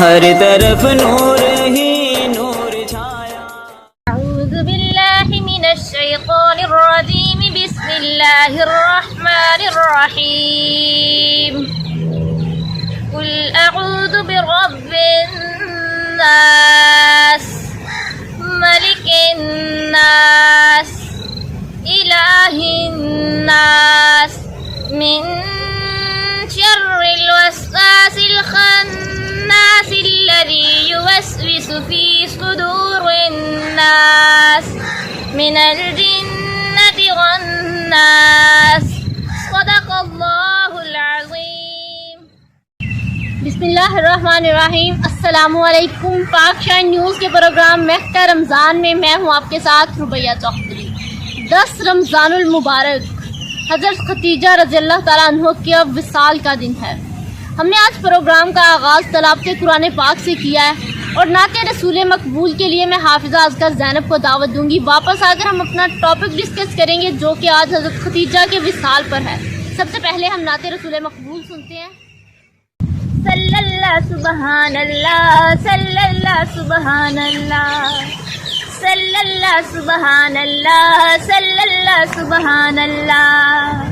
ہر طرف نور ہی نور چھایا. اعوذ باللہ من الشیطان الرجیم بسم اللہ الرحمن الرحیم. قل اعوذ برب الناس ملک الناس الہ الناس من شر الوسواس الخناس الذي يوسوس في صدور الناس من الجنة والناس. صدق اللہ العظیم. بسم اللہ الرحمن الرحیم. السلام علیکم. پاک شاہین نیوز کے پروگرام مہکہ رمضان میں میں ہوں آپ کے ساتھ ربیہ چوہدری. 10 رمضان المبارک حضرت ختیجہ رضی اللہ تعالیٰ عنہ کے وصال کا دن ہے. ہم نے آج پروگرام کا آغاز تلاوت قرآن پاک سے کیا ہے اور نعت رسول مقبول کے لیے میں حافظہ اذکر زینب کو دعوت دوں گی. واپس آ کر ہم اپنا ٹاپک ڈسکس کریں گے جو کہ آج حضرت ختیجہ کے وصال پر ہے. سب سے پہلے ہم نعت رسول مقبول سنتے ہیں. صلی اللہ سبحان اللہ صلی اللہ سبحان اللہ صلی اللہ سبحان اللہ صلی اللہ سبحان اللہ.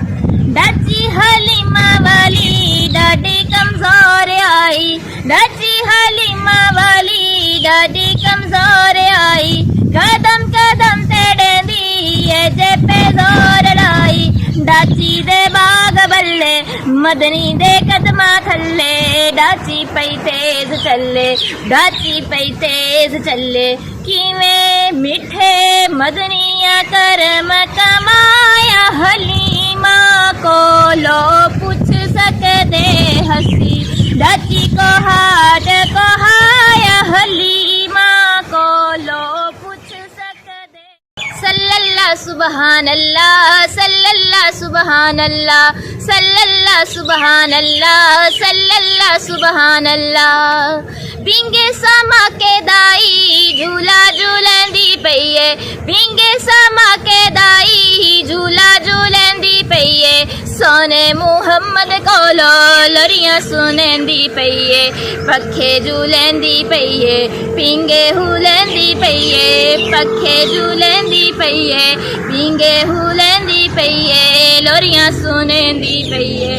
ڈچی حلیمہ والی ڈاڈی کمزور آئی, ڈچی حلیمہ والی ڈاڈی کمزور آئی, قدم قدم تیڑے دی جے پہ زور لائی. ڈاچی دے باغ بلے مدنی دے قدمہ تھلے, ڈاچی پئی تیز چلے, ڈاچی پئی تیز چلے. کیویں میٹھے مدنیاں کرم کمایا, حلیمہ کو لو پوچھ سکتے ہنسی, ڈاچی کو ہاتھ کو ہایا, حلیمہ کو لو پوچھ سکتے. صلی اللہ سبحان اللہ صلی اللہ سبحان اللہ صلی اللہ سبحان اللہ صلی اللہ سبحان اللہ. بینگے سما کے دائی جھولا جھولندی پئیے, بینگے سما کے دائی جھولا جھولندی پئیے. سونے محمد کولو لڑیاں سنندی پئیے, پکھے جھولندی پئیے, پینگے ہولندی پئیے, پکھے جھولندی پئیے, پینگے ہولندی پئیے. لڑیاں سنندی پئیے,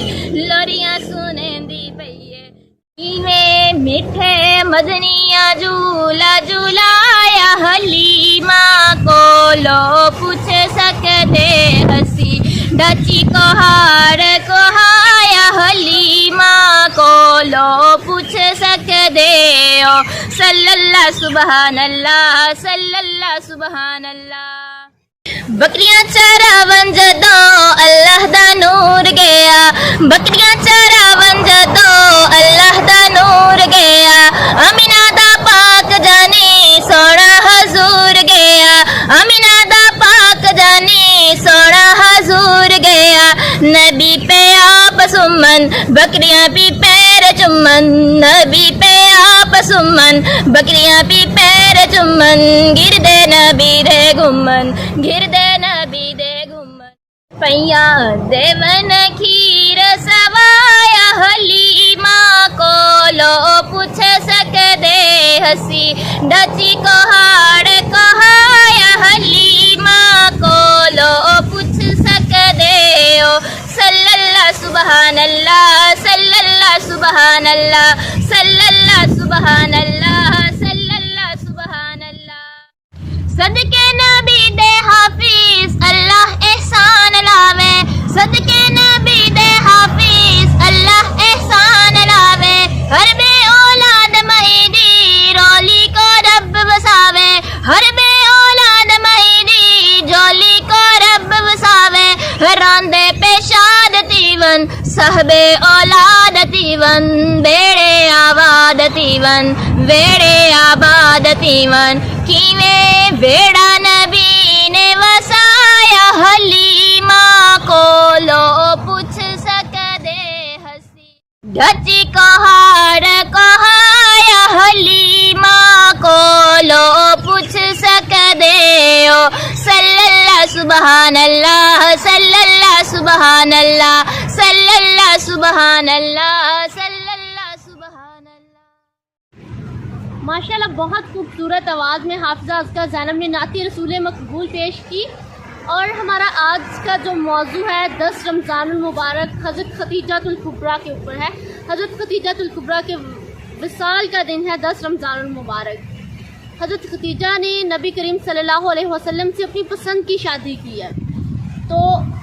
لڑیاں سنندی پئیے. کیویں میٹھے مدنیاں جھولا جھولایا, حلیمہ کو لو پوچھ سکتے ہنسی, ڈچی کو ہار کو ہایا, حلیمہ کو لو پوچھ سکتے ہو. صلی اللہ سبحان اللہ صلی اللہ سبحان اللہ. بکریاں چراون جدوں اللہ دا نور گیا, بکریاں چراون جدوں اللہ دا نور گیا. امینہ دا پاک جانی سونا حضور گیا, امینہ دا پاک جانی سونا حضور گیا. نبی پہ آپ سمن بکریاں بھی پیر چمن, نبی پہ آپ سمن بکریاں بھی پیر چمن. گردے نبی دے گمن, گردے نبی دے گمن. پیا دیون کھیر سوایا, حلیمہ کو لو پوچھ سکتے ہنسی, ڈچی کو ہاڑ کو ہایا, حلیمہ کو لو پوچھ سکتے ہو. صلی اللہ سبحان اللہ صلی اللہ سبحان اللہ صلی اللہ سبحان اللہ صلی اللہ سبحان اللہ. صدقے نبی دے حافظ اللہ احسان لاوے, صدقے نبی دے حافظ اللہ احسان لاوے. ہر بے اولاد مہیدی رولی کو رب بساوے, ہر بے اولاد مہیدی جولی کو رب بساوے. راندے پیشاد تیون صحب اولاد تیون, بیڑے آباد تیون, بیڑے آباد تیون. کیویں بیڑا نبی نے وسایا, حلیمہ کو لو پوچھ سکتے ہنسی, ڈچی کو ہار کو ہایا, حلیمہ کو لو پوچھ سکتے ہو. صلی اللہ سبحان اللہ صلی اللہ سبحان اللہ صلی اللہ سبحان اللہ صلی اللہ سبحان اللہ. ماشاءاللہ بہت خوبصورت آواز میں حافظہ ازکیٰ زینب نے نعت رسول مقبول پیش کی. اور ہمارا آج کا جو موضوع ہے 10 رمضان المبارک حضرت خدیجۃ الکبریٰ کے اوپر ہے. حضرت خدیجۃ الکبریٰ کے وصال کا دن ہے 10 رمضان المبارک. حضرت خدیجہ نے نبی کریم صلی اللہ علیہ وسلم سے اپنی پسند کی شادی کی ہے. تو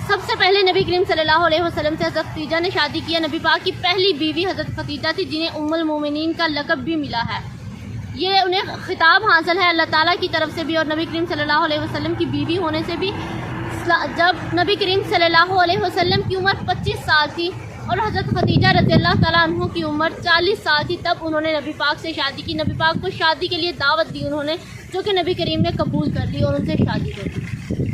سب سے پہلے نبی کریم صلی اللہ علیہ وسلم سے حضرت خدیجہ نے شادی کی ہے. نبی پاک کی پہلی بیوی حضرت خدیجہ تھی جنہیں ام المومنین کا لقب بھی ملا ہے. یہ انہیں خطاب حاصل ہے اللہ تعالیٰ کی طرف سے بھی اور نبی کریم صلی اللہ علیہ وسلم کی بیوی ہونے سے بھی. جب نبی کریم صلی اللہ علیہ وسلم کی عمر 25 سال تھی اور حضرت خدیجہ رضی اللہ تعالیٰ عنہ کی عمر 40 سال تھی تب انہوں نے نبی پاک سے شادی کی. نبی پاک کو شادی کے لیے دعوت دی انہوں نے, جو کہ نبی کریم نے قبول کر لی اور ان سے شادی کر دی.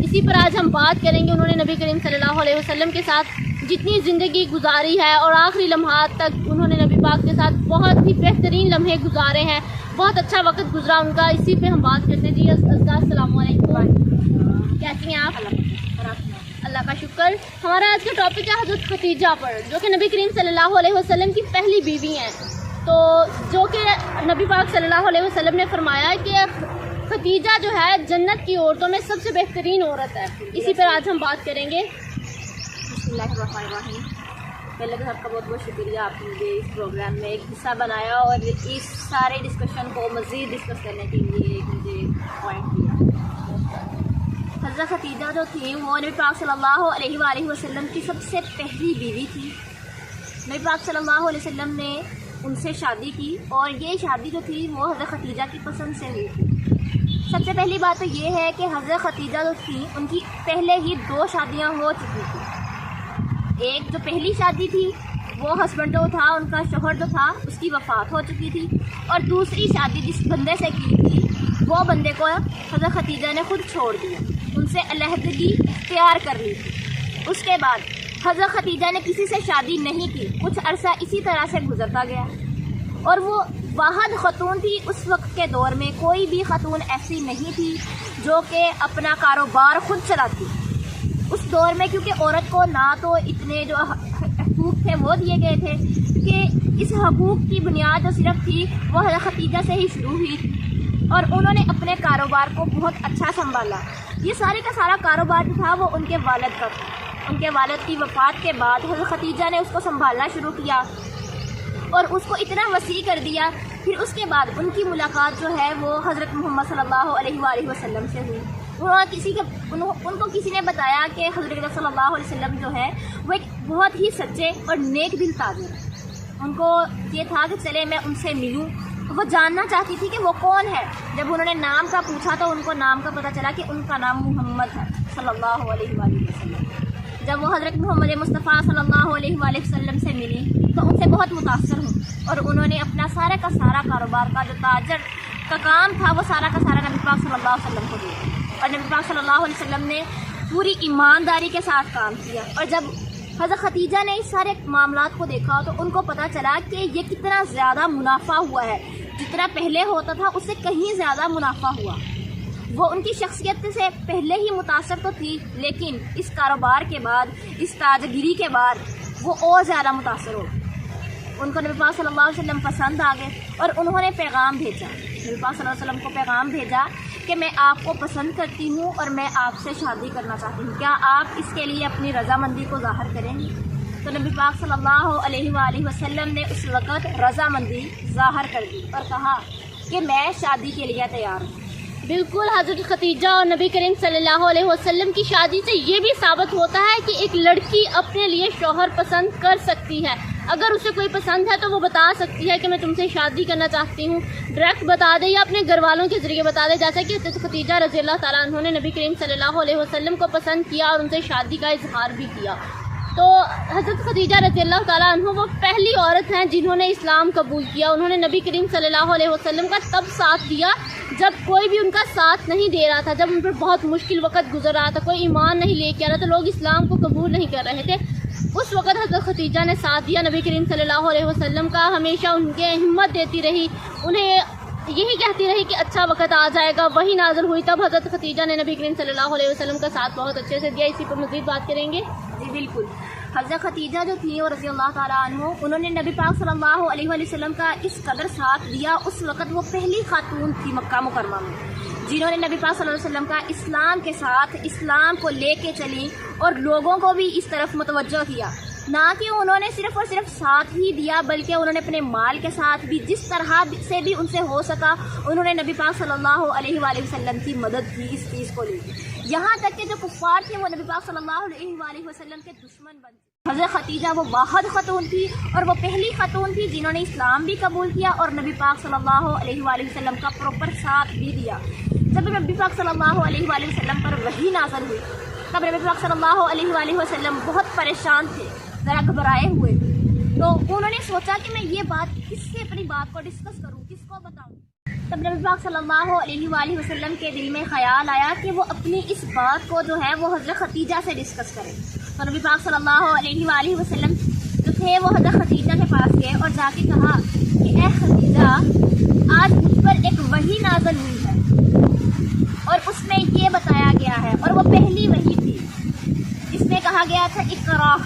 اسی پر آج ہم بات کریں گے انہوں نے نبی کریم صلی اللہ علیہ وسلم کے ساتھ جتنی زندگی گزاری ہے اور آخری لمحات تک انہوں نے نبی پاک کے ساتھ بہت ہی بہترین لمحے گزارے ہیں. بہت اچھا وقت گزرا ان کا. اسی پہ ہم بات کرتے ہیں. جی السلام علیکم, کیسی ہیں آپ؟ اللہ کا شکر. ہمارا آج کا ٹاپک ہے حضرت خدیجہ پر, جو کہ نبی کریم صلی اللہ علیہ وسلم کی پہلی بیوی ہیں. تو جو کہ نبی پاک صلی اللہ علیہ وسلم نے فرمایا کہ خدیجہ جو ہے جنت کی عورتوں میں سب سے بہترین عورت ہے. اسی پر آج ہم بات کریں گے. بسم اللہ الرحمن الرحیم. پہلے تو آپ کا بہت بہت شکریہ, آپ نے مجھے اس پروگرام میں ایک حصہ بنایا اور اس سارے ڈسکشن کو مزید ڈسکس کرنے کے لیے مجھے پوائنٹ دیا. حضرت خدیجہ جو تھیں وہ نبی پاک صلی اللہ علیہ وآلہ وسلم کی سب سے پہلی بیوی تھی. نبی پاک صلی اللہ علیہ وسلم نے ان سے شادی کی اور یہ شادی جو تھی وہ حضرت خدیجہ کی پسند سے ہوئی تھی. سب سے پہلی بات تو یہ ہے کہ حضرت خدیجہ جو تھی ان کی پہلے ہی 2 شادیاں ہو چکی تھیں. ایک جو پہلی شادی تھی وہ ہسبینڈ جو تھا ان کا شوہر جو تھا اس کی وفات ہو چکی تھی, اور دوسری شادی جس بندے سے کی تھی وہ بندے کو حضرت خدیجہ نے خود چھوڑ دیا, ان سے علیحدگی اختیار کر لی تھی. اس کے بعد حضرت خدیجہ نے کسی سے شادی نہیں کی. کچھ عرصہ اسی طرح سے گزرتا گیا اور وہ واحد خاتون تھی. اس وقت کے دور میں کوئی بھی خاتون ایسی نہیں تھی جو کہ اپنا کاروبار خود چلاتی. اس دور میں کیونکہ عورت کو نہ تو اتنے جو حقوق تھے وہ دیے گئے تھے کہ اس حقوق کی بنیاد جو صرف تھی وہ حضرت خدیجہ سے ہی شروع ہوئی تھی, اور انہوں نے اپنے کاروبار کو بہت اچھا سنبھالا. یہ سارے کا سارا کاروبار جو تھا وہ ان کے والد کا تھا. ان کے والد کی وفات کے بعد حضرت خدیجہ نے اس کو سنبھالنا شروع کیا اور اس کو اتنا وسیع کر دیا. پھر اس کے بعد ان کی ملاقات جو ہے وہ حضرت محمد صلی اللہ علیہ وآلہ وسلم سے ہوئی. ان کو کسی نے بتایا کہ حضرت صلی اللہ علیہ وسلم جو ہے وہ ایک بہت ہی سچے اور نیک دل تاجر ہیں. ان کو یہ تھا کہ چلے میں ان سے ملوں. وہ جاننا چاہتی تھی کہ وہ کون ہے. جب انہوں نے نام کا پوچھا تو ان کو نام کا پتہ چلا کہ ان کا نام محمد ہے صلی اللہ علیہ وآلہ وسلم. جب وہ حضرت محمد مصطفیٰ صلی اللہ علیہ وآلہ وسلم سے ملی تو ان سے بہت متاثر ہوں, اور انہوں نے اپنا سارا کا سارا کاروبار کا جو تاجر کا کام تھا وہ سارا کا سارا نبی پاک صلی اللہ علیہ وسلم کو دیا. اور نبی پاک صلی اللہ علیہ وسلم نے پوری ایمانداری کے ساتھ کام کیا. اور جب حضرت خدیجہ نے اس سارے معاملات کو دیکھا تو ان کو پتہ چلا کہ یہ کتنا زیادہ منافع ہوا ہے. جتنا پہلے ہوتا تھا اس سے کہیں زیادہ منافع ہوا. وہ ان کی شخصیت سے پہلے ہی متاثر تو تھی, لیکن اس کاروبار کے بعد, اس تاجگیری کے بعد وہ اور زیادہ متاثر ہو. ان کو نبی پاک صلی اللہ علیہ وسلم پسند آ گئے اور انہوں نے پیغام بھیجا. نبی پاک صلی اللہ علیہ وسلم کو پیغام بھیجا کہ میں آپ کو پسند کرتی ہوں اور میں آپ سے شادی کرنا چاہتی ہوں, کیا آپ اس کے لیے اپنی رضامندی کو ظاہر کریں گے؟ تو نبی پاک صلی اللہ علیہ وآلہ وسلم نے اس وقت رضامندی ظاہر کر دی اور کہا کہ میں شادی کے لیے تیار ہوں. بالکل. حضرت خدیجہ اور نبی کریم صلی اللہ علیہ وسلم کی شادی سے یہ بھی ثابت ہوتا ہے کہ ایک لڑکی اپنے لیے شوہر پسند کر سکتی ہے. اگر اسے کوئی پسند ہے تو وہ بتا سکتی ہے کہ میں تم سے شادی کرنا چاہتی ہوں, ڈائریکٹ بتا دے یا اپنے گھر والوں کے ذریعے بتا دے. جیسا کہ حضرت خدیجہ رضی اللہ تعالیٰ عنہ نے نبی کریم صلی اللہ علیہ وسلم کو پسند کیا اور ان سے شادی کا اظہار بھی کیا. تو حضرت خدیجہ رضی اللہ تعالیٰ عنہ وہ پہلی عورت ہیں جنہوں نے اسلام قبول کیا. انہوں نے نبی کریم صلی اللہ علیہ وسلم کا تب ساتھ دیا جب کوئی بھی ان کا ساتھ نہیں دے رہا تھا, جب ان پر بہت مشکل وقت گزر رہا تھا, کوئی ایمان نہیں لے کے آ رہا تھا, لوگ اسلام کو قبول نہیں کر رہے تھے. اس وقت حضرت خدیجہ نے ساتھ دیا نبی کریم صلی اللہ علیہ وسلم کا. ہمیشہ ان کے ہمت دیتی رہی, انہیں یہی کہتی رہی کہ اچھا وقت آ جائے گا. وہی نازل ہوئی تب حضرت خدیجہ نے نبی کریم صلی اللہ علیہ وسلم کا ساتھ بہت اچھے سے دیا. اسی پر مزید بات کریں گے. جی بالکل. حضرت خدیجہ جو تھیں وہ رضی اللہ تعالیٰ عنہ، انہوں نے نبی پاک صلی اللہ علیہ وآلہ وسلم کا اس قدر ساتھ دیا. اس وقت وہ پہلی خاتون تھی مکہ مکرمہ میں جنہوں نے نبی پاک صلی اللہ علیہ وسلم کا اسلام کے ساتھ اسلام کو لے کے چلی اور لوگوں کو بھی اس طرف متوجہ کیا. نہ کہ انہوں نے صرف اور صرف ساتھ ہی دیا بلکہ انہوں نے اپنے مال کے ساتھ بھی جس طرح سے بھی ان سے ہو سکا انہوں نے نبی پاک صلی اللہ علیہ وآلہ وسلم کی مدد کی اس چیز کو لے کے. یہاں تک کہ جو کفار تھے وہ نبی پاک صلی اللہ علیہ وآلہ وسلم کے دشمن بن گئے. حضرت خدیجہ وہ واحد خاتون تھی اور وہ پہلی خاتون تھی جنہوں نے اسلام بھی قبول کیا اور نبی پاک صلی اللہ علیہ وآلہ وسلم کا پراپر ساتھ بھی دیا. جب نبی پاک صلی اللہ علیہ وآلہ وسلم پر وحی نازل ہوئی تب نبی پاک صلی اللہ علیہ وآلہ وسلم بہت پریشان تھے، ذرا گھبرائے ہوئے تھے. تو انہوں نے سوچا کہ میں یہ بات کس سے اپنی بات کو ڈسکس کروں، کس کو بتاؤں. تب نبی پاک صلی اللہ علیہ وآلہ وسلم کے دل میں خیال آیا کہ وہ اپنی اس بات کو جو ہے وہ حضرت خدیجہ سے ڈسکس کریں. تو نبی پاک صلی اللہ علیہ وآلہ وسلم جو تھے وہ حضرت خدیجہ کے پاس گئے اور جا کے کہا کہ اے خدیجہ، آج مجھ پر ایک وحی نازل ہوئی ہے اور اس میں یہ بتایا گیا ہے، اور وہ پہلی وحی تھی جس میں کہا گیا تھا اقرأ،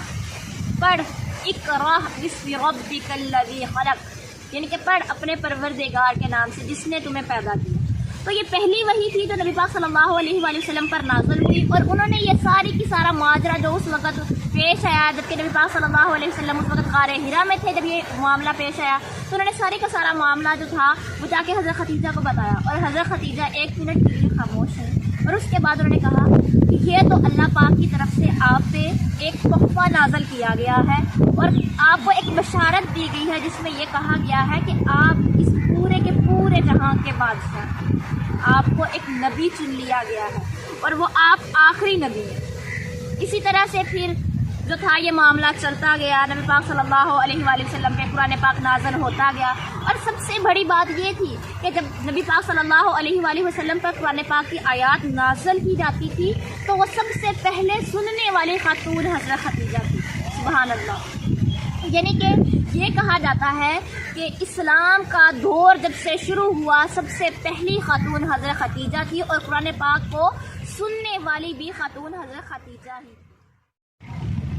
پڑھ، اقرأ بسم ربک الذی خلق، یعنی کہ پڑھ اپنے پروردگار کے نام سے جس نے تمہیں پیدا کیا. تو یہ پہلی وحی تھی جو نبی پاک صلی اللہ علیہ وآلہ وسلم پر نازل ہوئی اور انہوں نے یہ ساری کی سارا ماجرا جو اس وقت پیش آیا جبکہ نبی پاک صلی اللہ علیہ وسلم اس وقت غار حرا میں تھے جب یہ معاملہ پیش آیا تو انہوں نے سارے کا سارا معاملہ جو تھا وہ جا کے حضرت خدیجہ کو بتایا. اور حضرت خدیجہ 1 منٹ کے لیے خاموش ہیں اور اس کے بعد انہوں نے کہا کہ یہ تو اللہ پاک کی طرف سے آپ پہ ایک تحفہ نازل کیا گیا ہے اور آپ کو ایک بشارت دی گئی ہے جس میں یہ کہا گیا ہے کہ آپ اس پورے کے پورے جہاں کے بادشاہ، آپ کو ایک نبی چن لیا گیا ہے اور وہ آپ آخری نبی ہیں. اسی طرح سے پھر جو تھا یہ معاملہ چلتا گیا، نبی پاک صلی اللہ علیہ وآلہ وسلم پہ قرآن پاک نازل ہوتا گیا. اور سب سے بڑی بات یہ تھی کہ جب نبی پاک صلی اللہ علیہ وآلہ وسلم پر قرآن پاک کی آیات نازل کی جاتی تھی تو وہ سب سے پہلے سننے والی خاتون حضرت خدیجہ تھی. سبحان اللہ. یعنی کہ یہ کہا جاتا ہے کہ اسلام کا دور جب سے شروع ہوا سب سے پہلی خاتون حضرت خدیجہ تھی اور قرآن پاک کو سننے والی بھی خاتون حضرت خدیجہ ہی.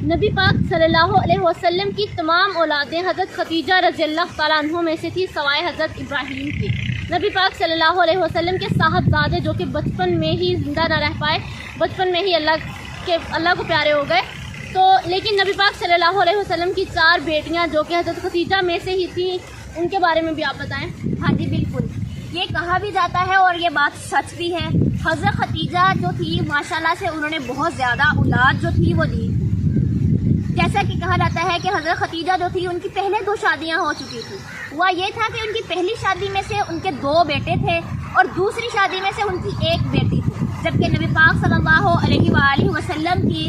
نبی پاک صلی اللہ علیہ وسلم کی تمام اولادیں حضرت خدیجہ رضی اللہ تعالیٰ عنہ میں سے تھی سوائے حضرت ابراہیم کی. نبی پاک صلی اللہ علیہ وسلم کے صاحبزادے جو کہ بچپن میں ہی زندہ نہ رہ پائے، بچپن میں ہی اللہ کو پیارے ہو گئے. تو لیکن نبی پاک صلی اللہ علیہ وسلم کی 4 بیٹیاں جو کہ حضرت خدیجہ میں سے ہی تھیں ان کے بارے میں بھی آپ بتائیں. ہاں جی بالکل، یہ کہا بھی جاتا ہے اور یہ بات سچ بھی ہے. حضرت خدیجہ جو تھی ماشاءاللہ سے انہوں نے بہت زیادہ اولاد جو تھی وہ دی. جیسا کہ کہا جاتا ہے کہ حضرت خدیجہ جو تھی ان کی پہلے 2 شادیاں ہو چکی تھی. ہوا یہ تھا کہ ان کی پہلی شادی میں سے ان کے 2 بیٹے تھے اور دوسری شادی میں سے ان کی 1 بیٹی تھی، جبکہ نبی پاک صلی اللہ علیہ وآلہ وسلم کی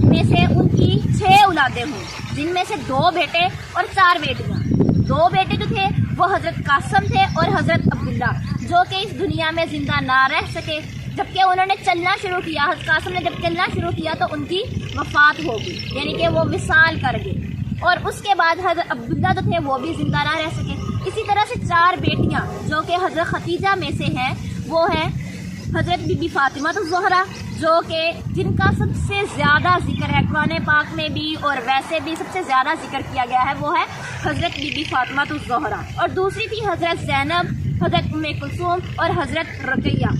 میں سے ان کی 6 اولادیں ہوئیں جن میں سے 2 بیٹے اور 4 بیٹیاں. 2 بیٹے جو تھے وہ حضرت قاسم تھے اور حضرت عبداللہ جو کہ اس دنیا میں زندہ نہ رہ سکے جبکہ انہوں نے چلنا شروع کیا. حضرت قاسم نے جب چلنا شروع کیا تو ان کی وفات ہو گئی، یعنی کہ وہ وصال کر گئے. اور اس کے بعد حضرت عبداللہ جو تھے وہ بھی زندہ نہ رہ سکے. اسی طرح سے 4 بیٹیاں جو کہ حضرت خدیجہ میں سے ہیں وہ ہیں حضرت بی بی فاطمہ الزہرا جو کہ جن کا سب سے زیادہ ذکر ہے قرآن پاک میں بھی اور ویسے بھی سب سے زیادہ ذکر کیا گیا ہے وہ ہے حضرت بی بی فاطمہ الزہرا. اور دوسری تھی حضرت زینب، حضرت ام کلثوم اور حضرت رقیہ.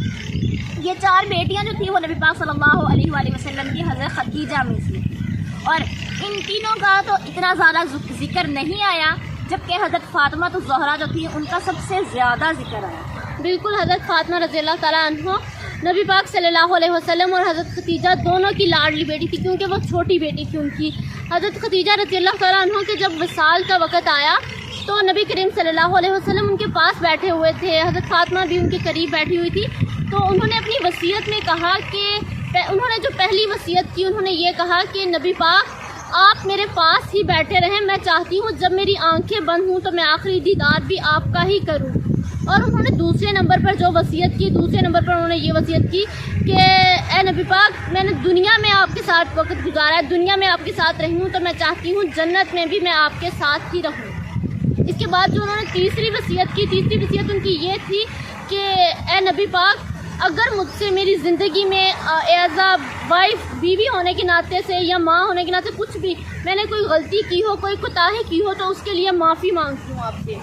یہ 4 بیٹیاں جو تھیں وہ نبی پاک صلی اللہ علیہ وآلہ وسلم کی حضرت خدیجہ میں سے. اور ان تینوں کا تو اتنا زیادہ ذکر نہیں آیا جبکہ حضرت فاطمہ الزہرا جو تھی ان کا سب سے زیادہ ذکر آیا. بالکل، حضرت فاطمہ رضی اللہ تعالیٰ عنہ نبی پاک صلی اللہ علیہ وسلم اور حضرت خدیجہ دونوں کی لاڈلی بیٹی تھی کیونکہ وہ چھوٹی بیٹی تھی ان کی. حضرت خدیجہ رضی اللہ تعالیٰ عنہ کے جب وصال کا وقت آیا تو نبی کریم صلی اللہ علیہ وسلم ان کے پاس بیٹھے ہوئے تھے، حضرت فاطمہ بھی ان کے قریب بیٹھی ہوئی تھی. تو انہوں نے اپنی وصیت میں کہا کہ انہوں نے جو پہلی وصیت کی انہوں نے یہ کہا کہ نبی پاک آپ میرے پاس ہی بیٹھے رہیں، میں چاہتی ہوں جب میری آنکھیں بند ہوں تو میں آخری دیدار بھی آپ کا ہی کروں. اور انہوں نے دوسرے نمبر پر جو وصیت کی، دوسرے نمبر پر انہوں نے یہ وصیت کی کہ اے نبی پاک میں نے دنیا میں آپ کے ساتھ وقت گزارا ہے، دنیا میں آپ کے ساتھ رہی ہوں تو میں چاہتی ہوں جنت میں بھی میں آپ کے ساتھ ہی رہوں. اس کے بعد جو انہوں نے تیسری وصیت کی، تیسری وصیت ان کی یہ تھی کہ اے نبی پاک اگر مجھ سے میری زندگی میں ایز اے وائف بیوی ہونے کے ناطے سے یا ماں ہونے کے ناطے کچھ بھی میں نے کوئی غلطی کی ہو، کوئی کوتاہی کی ہو، تو اس کے لیے معافی مانگتی ہوں آپ سے۔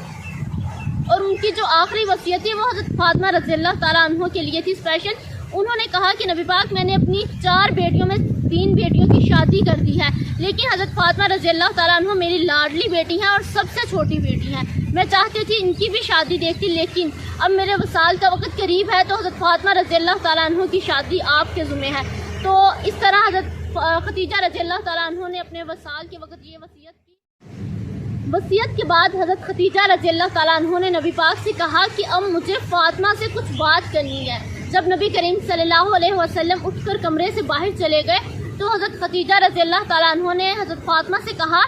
اور ان کی جو آخری وصیت ہے وہ حضرت فاطمہ رضی اللہ تعالیٰ عنہ کے لیے تھی اسپیشل۔ انہوں نے کہا کہ نبی پاک میں نے اپنی 4 بیٹیوں میں 3 بیٹیوں کی شادی کر دی ہے، لیکن حضرت فاطمہ رضی اللہ تعالیٰ عنہ میری لاڈلی بیٹی ہیں اور سب سے چھوٹی بیٹی ہیں۔ میں چاہتی تھی ان کی بھی شادی دیکھتی، لیکن اب میرے وصال کا وقت قریب ہے تو حضرت فاطمہ رضی اللہ تعالیٰ عنہ کی شادی آپ کے ذمہ ہے۔ تو اس طرح حضرت خدیجہ رضی اللہ تعالیٰ عنہ نے اپنے وصال کے وقت یہ وصیت کی۔ وصیت کے بعد حضرت خدیجہ رضی اللہ تعالیٰ عنہ نے نبی پاک سے کہا کہ اب مجھے فاطمہ سے کچھ بات کرنی ہے۔ جب نبی کریم صلی اللہ علیہ وسلم اٹھ کر کمرے سے باہر چلے گئے تو حضرت خدیجہ رضی اللہ تعالیٰ عنہ نے حضرت فاطمہ سے کہا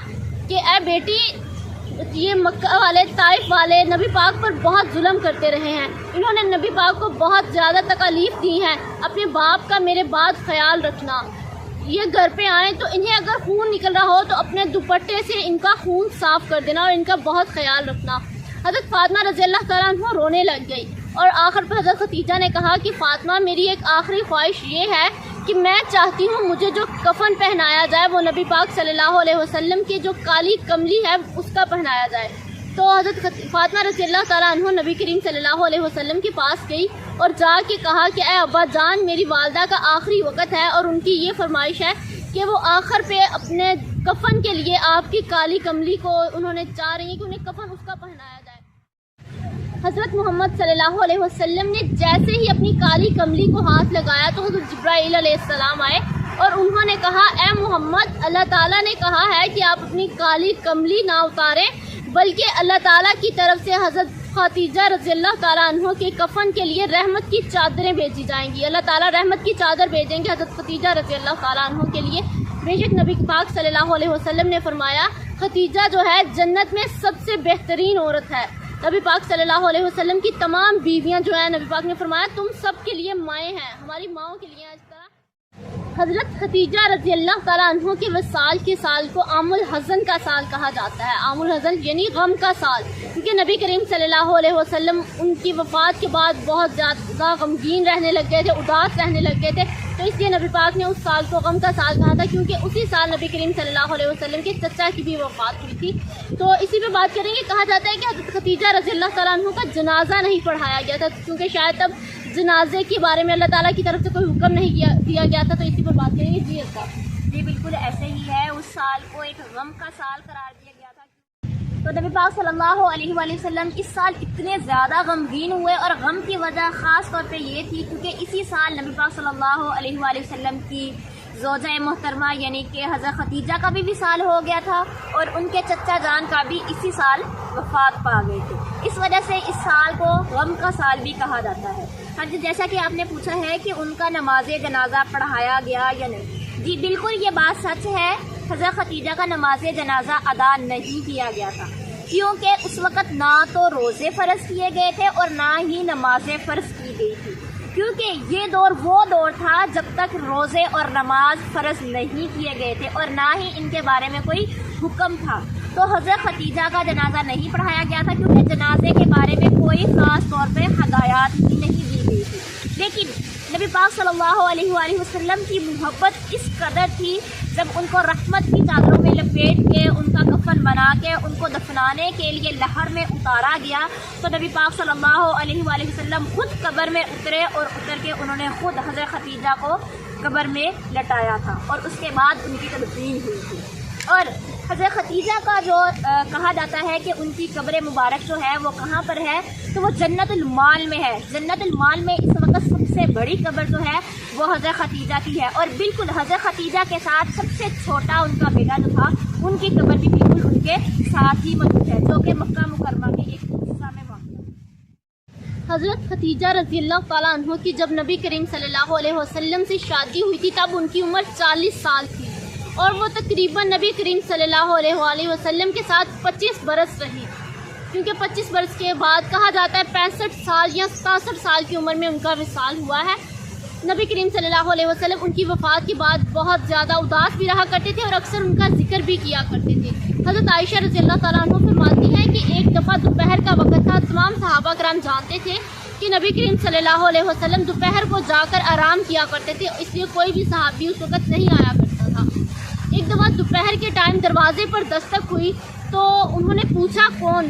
کہ اے بیٹی، یہ مکہ والے، طائف والے نبی پاک پر بہت ظلم کرتے رہے ہیں، انہوں نے نبی پاک کو بہت زیادہ تکالیف دی ہیں، اپنے باپ کا میرے بعد خیال رکھنا، یہ گھر پہ آئیں تو انہیں اگر خون نکل رہا ہو تو اپنے دوپٹے سے ان کا خون صاف کر دینا اور ان کا بہت خیال رکھنا۔ حضرت فاطمہ رضی اللہ تعالیٰ عنہ رونے لگ گئی اور آخر پر حضرت خدیجہ نے کہا کہ فاطمہ، میری ایک آخری خواہش یہ ہے کہ میں چاہتی ہوں مجھے جو کفن پہنایا جائے وہ نبی پاک صلی اللہ علیہ وسلم کی جو کالی کملی ہے اس کا پہنایا جائے۔ تو حضرت فاطمہ رضی اللہ تعالیٰ عنہ نبی کریم صلی اللہ علیہ وسلم کے پاس گئی اور جا کے کہا کہ اے ابا جان، میری والدہ کا آخری وقت ہے اور ان کی یہ فرمائش ہے کہ وہ آخر پہ اپنے کفن کے لیے آپ کی کالی کملی کو انہوں نے چاہ رہی ہیں کہ انہیں کفن اس کا پہنایا جائے۔ حضرت محمد صلی اللہ علیہ وسلم نے جیسے ہی اپنی کالی کملی کو ہاتھ لگایا تو حضرت جبرائیل علیہ السلام آئے اور انہوں نے کہا اے محمد، اللہ تعالیٰ نے کہا ہے کہ آپ اپنی کالی کملی نہ اتاریں، بلکہ اللہ تعالیٰ کی طرف سے حضرت خدیجہ رضی اللہ تعالیٰ عنہ کے کفن کے لیے رحمت کی چادریں بھیجی جائیں گی، اللہ تعالیٰ رحمت کی چادر بھیجیں گے حضرت خدیجہ رضی اللہ تعالیٰ عنہ کے لیے۔ بے شک نبی پاک صلی اللہ علیہ وسلم نے فرمایا خدیجہ جو ہے جنت میں سب سے بہترین عورت ہے۔ نبی پاک صلی اللہ علیہ وسلم کی تمام بیویاں جو ہیں نبی پاک نے فرمایا تم سب کے لیے مائیں ہیں، ہماری ماؤں کے لیے۔ اس طرح حضرت خدیجہ رضی اللہ تعالیٰ عنہ کے وصال کے سال کو عام الحزن کا سال کہا جاتا ہے۔ عام الحزن یعنی غم کا سال، کیونکہ نبی کریم صلی اللہ علیہ وسلم ان کی وفات کے بعد بہت زیادہ غمگین رہنے لگ گئے تھے، اداس رہنے لگ گئے تھے، تو اس لیے نبی پاک نے اس سال کو غم کا سال کہا تھا، کیونکہ اسی سال نبی کریم صلی اللہ علیہ وسلم کے چچا کی بھی وفات ہوئی تھی۔ تو اسی پہ بات کریں گے، کہا جاتا ہے کہ حضرت خدیجہ رضی اللہ تعالیٰ عنہ کا جنازہ نہیں پڑھایا گیا تھا، کیونکہ شاید تب جنازے کے بارے میں اللہ تعالیٰ کی طرف سے کوئی حکم نہیں دیا گیا تھا، تو اسی پر بات کریں گے۔ جی جی بالکل ایسے ہی ہے، اس سال کو ایک غم کا سال قرار دیا گیا تھا۔ تو نبی پاک صلی اللہ علیہ وآلہ وسلم اس سال اتنے زیادہ غمگین ہوئے، اور غم کی وجہ خاص طور پہ یہ تھی کیونکہ اسی سال نبی پاک صلی اللہ علیہ وآلہ وسلم کی زوجہ محترمہ یعنی کہ حضرت خدیجہ کا بھی وصال ہو گیا تھا، اور ان کے چچا جان کا بھی اسی سال وفات پا گئے تھے۔ اس وجہ سے اس سال کو غم کا سال بھی کہا جاتا ہے۔ ہاں جی، جیسا کہ آپ نے پوچھا ہے کہ ان کا نماز جنازہ پڑھایا گیا یا نہیں، جی بالکل یہ بات سچ ہے، حضرت خدیجہ کا نماز جنازہ ادا نہیں کیا گیا تھا، کیونکہ اس وقت نہ تو روزے فرض کیے گئے تھے اور نہ ہی نمازیں فرض کی گئی تھی، کیونکہ یہ دور وہ دور تھا جب تک روزے اور نماز فرض نہیں کیے گئے تھے اور نہ ہی ان کے بارے میں کوئی حکم تھا۔ تو حضرت خدیجہ کا جنازہ نہیں پڑھایا گیا تھا، کیونکہ جنازے کے بارے میں کوئی خاص طور پہ ہدایات ہی نہیں دی گئی تھی۔ لیکن نبی پاک صلی اللہ علیہ وآلہ وسلم کی محبت اس قدر تھی، جب ان کو رحمت کی چادروں میں لپیٹ کے ان کا کفن بنا کے ان کو دفنانے کے لیے لہر میں اتارا گیا، تو نبی پاک صلی اللہ علیہ وآلہ وسلم خود قبر میں اترے اور اتر کے انہوں نے خود حضرت خدیجہ کو قبر میں لٹایا تھا، اور اس کے بعد ان کی تدفین ہوئی تھی۔ اور حضرت خدیجہ کا جو کہا جاتا ہے کہ ان کی قبر مبارک جو ہے وہ کہاں پر ہے، تو وہ جنت المال میں ہے۔ جنت المال میں اس وقت سب سے بڑی قبر جو ہے وہ حضرت خدیجہ کی ہے، اور بالکل حضرت خدیجہ کے ساتھ سب سے چھوٹا ان کا بیٹا جو تھا ان کی قبر بھی بالکل ان کے ساتھ ہی موجود ہے، جو کہ مکہ مکرمہ کے ایک حصہ میں واقع ہے۔ حضرت خدیجہ رضی اللہ تعالیٰ عنہ کی جب نبی کریم صلی اللہ علیہ وسلم سے شادی ہوئی تھی تب ان کی عمر 40 سال تھی، اور وہ تقریباً نبی کریم صلی اللہ علیہ وآلہ وسلم کے ساتھ 25 برس رہی، کیونکہ 25 برس کے بعد کہا جاتا ہے 65 سال یا 67 سال کی عمر میں ان کا وصال ہوا ہے۔ نبی کریم صلی اللہ علیہ وسلم ان کی وفات کے بعد بہت زیادہ اداس بھی رہا کرتے تھے اور اکثر ان کا ذکر بھی کیا کرتے تھے۔ حضرت عائشہ رضی اللہ تعالیٰ عنہ فرماتی ہیں کہ ایک دفعہ دوپہر کا وقت تھا، تمام صحابہ کرام جانتے تھے کہ نبی کریم صلی اللہ علیہ وسلم دوپہر کو جا کر آرام کیا کرتے تھے، اس لیے کوئی بھی صحابی اس وقت نہیں آیا کرتا تھا۔ ایک دفعہ دوپہر کے ٹائم دروازے پر دستک ہوئی تو انہوں نے پوچھا کون؟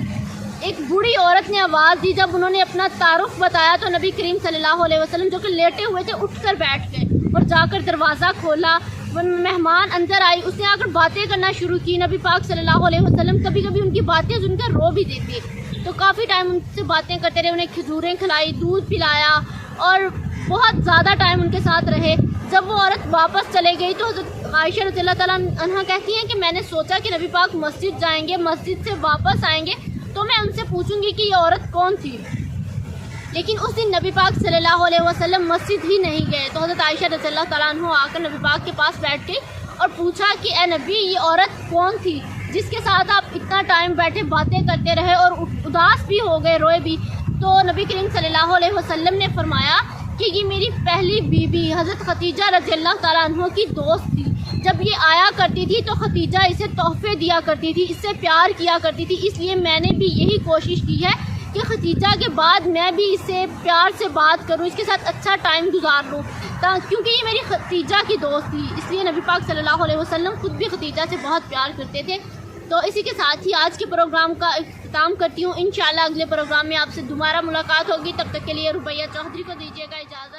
ایک بوڑھی عورت نے آواز دی۔ جب انہوں نے اپنا تعارف بتایا تو نبی کریم صلی اللہ علیہ وسلم جو کہ لیٹے ہوئے تھے اٹھ کر بیٹھ گئے اور جا کر دروازہ کھولا۔ وہ مہمان اندر آئی، اس نے آ کر باتیں کرنا شروع کی۔ نبی پاک صلی اللہ علیہ وسلم کبھی کبھی ان کی باتیں سن کر رو بھی دیتے، تو کافی ٹائم ان سے باتیں کرتے رہے، انہیں کھجوریں کھلائی، دودھ پلایا اور بہت زیادہ ٹائم ان کے ساتھ رہے۔ جب وہ عورت واپس چلے گئی تو حضرت عائشہ رضی اللہ تعالیٰ عنہا کہتی ہیں کہ میں نے سوچا کہ نبی پاک مسجد جائیں گے، مسجد سے واپس آئیں گے تو میں ان سے پوچھوں گی کہ یہ عورت کون تھی، لیکن اس دن نبی پاک صلی اللہ علیہ وسلم مسجد ہی نہیں گئے۔ تو حضرت عائشہ رضی اللہ تعالیٰ عنہ آ کر نبی پاک کے پاس بیٹھ گئی اور پوچھا کہ اے نبی، یہ عورت کون تھی جس کے ساتھ آپ اتنا ٹائم بیٹھے باتیں کرتے رہے اور اداس بھی ہو گئے، روئے بھی؟ تو نبی کریم صلی اللہ علیہ وسلم نے فرمایا کہ یہ میری پہلی بیوی حضرت خدیجہ رضی اللہ تعالیٰ عنہ کی دوست تھی۔ جب یہ آیا کرتی تھی تو خدیجہ اسے تحفے دیا کرتی تھی، اس سے پیار کیا کرتی تھی، اس لیے میں نے بھی یہی کوشش کی ہے کہ خدیجہ کے بعد میں بھی اس سے پیار سے بات کروں، اس کے ساتھ اچھا ٹائم گزار لوں، کیونکہ یہ میری خدیجہ کی دوست تھی۔ اس لیے نبی پاک صلی اللہ علیہ وسلم خود بھی خدیجہ سے بہت پیار کرتے تھے۔ تو اسی کے ساتھ ہی آج کے پروگرام کا اختتام کرتی ہوں۔ انشاءاللہ اگلے پروگرام میں آپ سے دوبارہ ملاقات ہوگی، تب تک کے لیے ربیہ چودھری کو دیجیے گا اجازت۔